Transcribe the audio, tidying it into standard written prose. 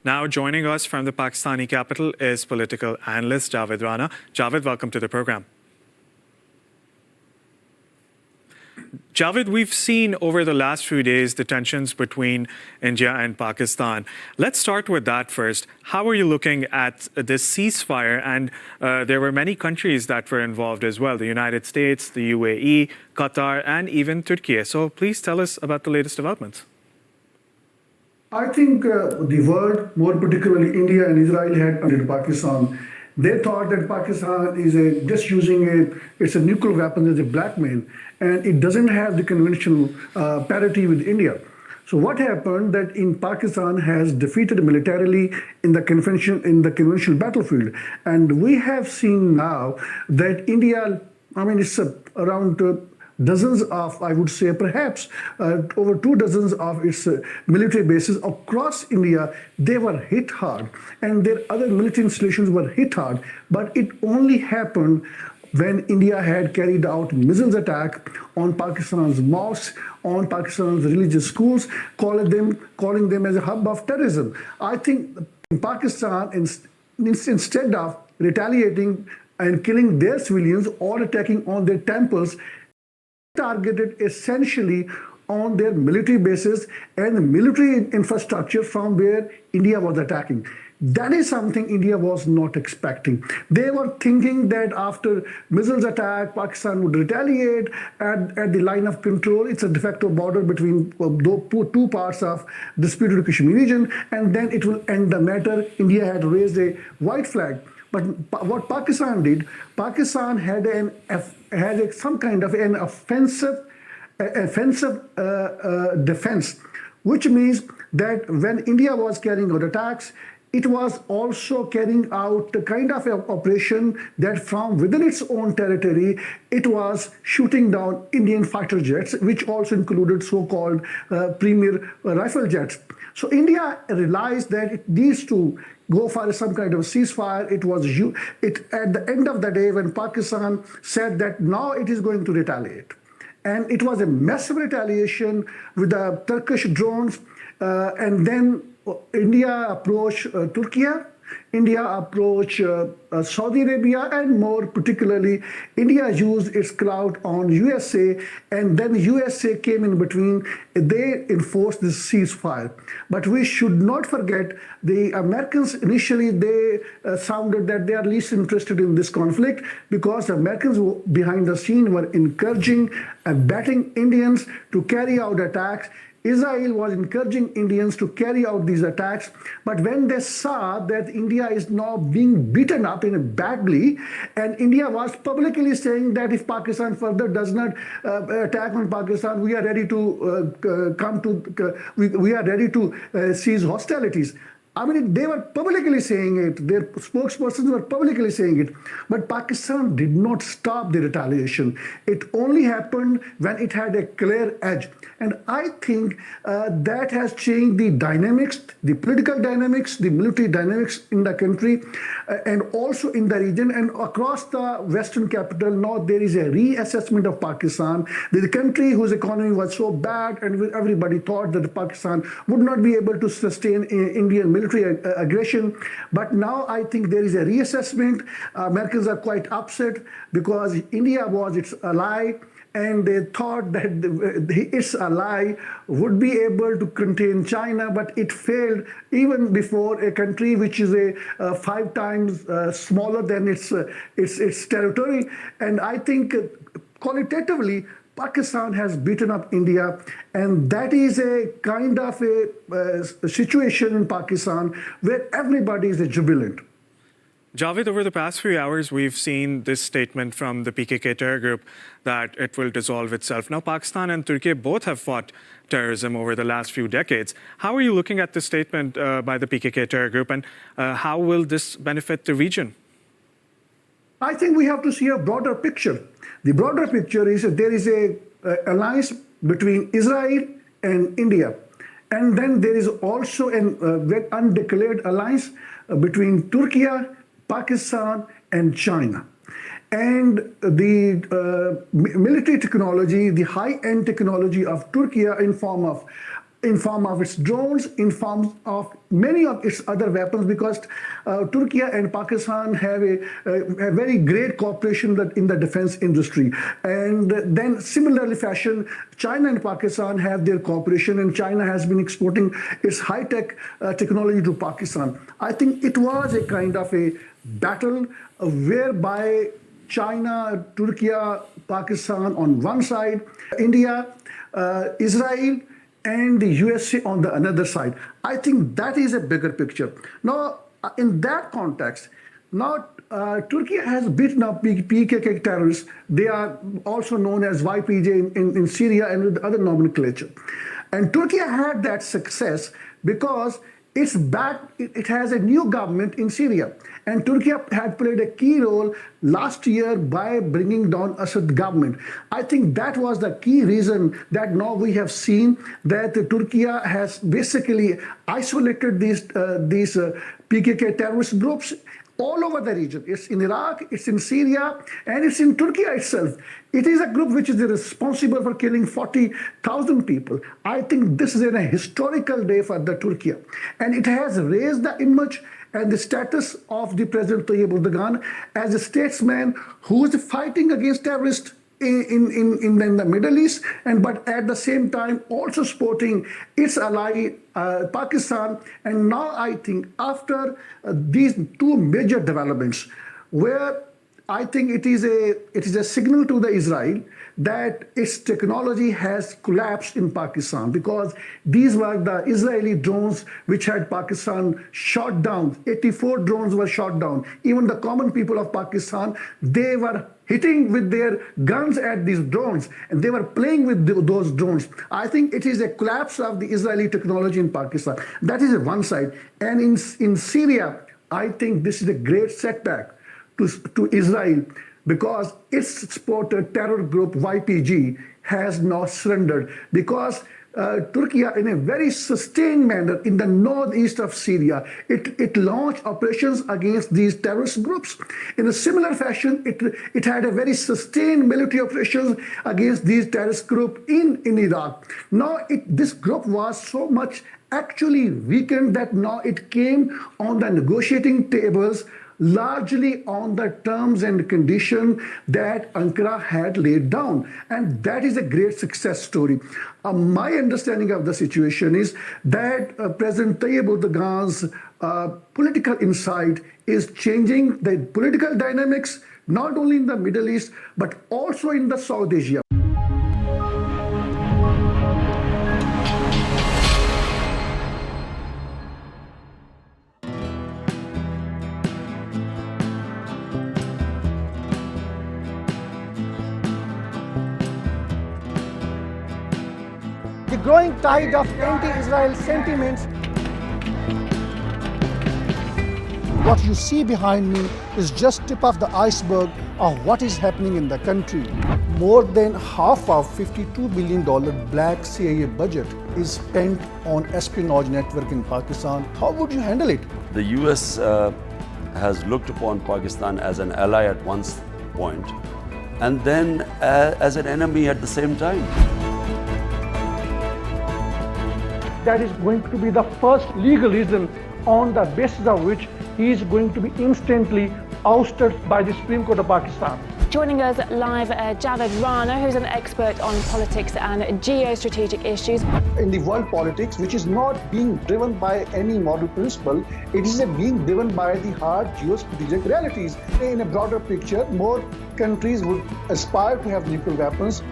Now joining us from the Pakistani capital is political analyst Javed Rana. Javed, welcome to the program. Javed, we've seen over the last few days the tensions between India and Pakistan. Let's start with that first. How are you looking at this ceasefire? And there were many countries that were involved as well, the United States, the UAE, Qatar, and even Turkey. So please tell us about the latest developments. I think the world, more particularly India and Israel, had under Pakistan. They thought that Pakistan is just using it's a nuclear weapon as a blackmail, and it doesn't have the conventional parity with India. So what happened that in Pakistan has defeated militarily in the conventional battlefield, and we have seen now that India, I mean, it's around dozens of, I would say, perhaps over 2 dozens of its military bases across India, they were hit hard. And their other military installations were hit hard. But it only happened when India had carried out missiles attack on Pakistan's mosques, on Pakistan's religious schools, calling them as a hub of terrorism. I think in Pakistan, instead of retaliating and killing their civilians or attacking on their temples, targeted essentially on their military bases and military infrastructure from where India was attacking. That is something India was not expecting. They were thinking that after missiles attack, Pakistan would retaliate at the line of control. It's a de facto border between two parts of disputed Kashmir region, and then it will end the matter. India had raised a white flag. But what Pakistan did, Pakistan had some kind of an offensive defense, which means that when India was carrying out attacks, it was also carrying out the kind of operation that from within its own territory, it was shooting down Indian fighter jets, which also included so-called premier rifle jets. So India realized that it needs to go for some kind of ceasefire. At the end of the day, when Pakistan said that now it is going to retaliate, and it was a massive retaliation with the Turkish drones, and then India approached Turkey, India approached Saudi Arabia, and more particularly, India used its clout on USA, and then USA came in between. They enforced this ceasefire. But we should not forget the Americans initially, they sounded that they are least interested in this conflict because the Americans behind the scene were encouraging and betting Indians to carry out attacks. Israel was encouraging Indians to carry out these attacks, but when they saw that India is now being beaten up badly, and India was publicly saying that if Pakistan further does not attack on Pakistan, we are ready to we are ready to cease hostilities. I mean, they were publicly saying it, their spokespersons were publicly saying it, but Pakistan did not stop the retaliation. It only happened when it had a clear edge. And I think that has changed the dynamics, the political dynamics, the military dynamics in the country, and also in the region and across the Western capital. Now there is a reassessment of Pakistan. The country whose economy was so bad, and everybody thought that Pakistan would not be able to sustain Indian military aggression. But now I think there is a reassessment. Americans are quite upset because India was its ally, and they thought that its ally would be able to contain China, but it failed even before a country which is 5 times smaller than its territory. And I think qualitatively, Pakistan has beaten up India, and that is a kind of a situation in Pakistan where everybody is jubilant. Javed, over the past few hours, we've seen this statement from the PKK terror group that it will dissolve itself. Now, Pakistan and Turkey both have fought terrorism over the last few decades. How are you looking at this statement by the PKK terror group, and how will this benefit the region? I think we have to see a broader picture. The broader picture is that there is an alliance between Israel and India. And then there is also an undeclared alliance between Turkey, Pakistan, and China. And the military technology, the high-end technology of Turkey in form of in form of its drones, in form of many of its other weapons, because Turkey and Pakistan have a very great cooperation in the defense industry. And then similarly fashion, China and Pakistan have their cooperation, and China has been exporting its high-tech technology to Pakistan. I think it was a kind of a battle whereby China, Turkey, Pakistan on one side, India, Israel, and the USA on the another side. I think that is a bigger picture. Now, in that context, now Turkey has beaten up PKK terrorists. They are also known as YPJ in Syria and with other nomenclature. And Turkey had that success because it has a new government in Syria. And Turkey had played a key role last year by bringing down Assad government. I think that was the key reason that now we have seen that Turkey has basically isolated these PKK terrorist groups all over the region. It's in Iraq, it's in Syria, and it's in Turkey itself. It is a group which is responsible for killing 40,000 people. I think this is a historical day for the Turkey. And it has raised the image and the status of the President Tayyip Erdogan as a statesman who is fighting against terrorists in the Middle East, but at the same time also supporting its ally Pakistan. And now I think after these two major developments, where I think it is a signal to the Israel that its technology has collapsed in Pakistan, because these were the Israeli drones which had Pakistan shot down. 84 drones were shot down. Even the common people of Pakistan, they were hitting with their guns at these drones, and they were playing with those drones. I think it is a collapse of the Israeli technology in Pakistan. That is one side. And in Syria, I think this is a great setback to Israel, because its supporter terror group YPG has now surrendered, because Turkey, in a very sustained manner in the northeast of Syria, it launched operations against these terrorist groups. In a similar fashion, it had a very sustained military operations against these terrorist groups in Iraq. Now, this group was so much actually weakened that now it came on the negotiating tables largely on the terms and condition that Ankara had laid down. And that is a great success story. My understanding of the situation is that President Tayyip Erdogan's political insight is changing the political dynamics, not only in the Middle East, but also in the South Asia. The growing tide of anti-Israel sentiments. What you see behind me is just tip of the iceberg of what is happening in the country. More than half of $52 billion black CIA budget is spent on espionage network in Pakistan. How would you handle it? The US has looked upon Pakistan as an ally at one point and then as an enemy at the same time. That is going to be the first legal reason on the basis of which he is going to be instantly ousted by the Supreme Court of Pakistan. Joining us live, Javed Rana, who's an expert on politics and geostrategic issues. In the world politics, which is not being driven by any moral principle, it is being driven by the hard geostrategic realities. In a broader picture, more countries would aspire to have nuclear weapons.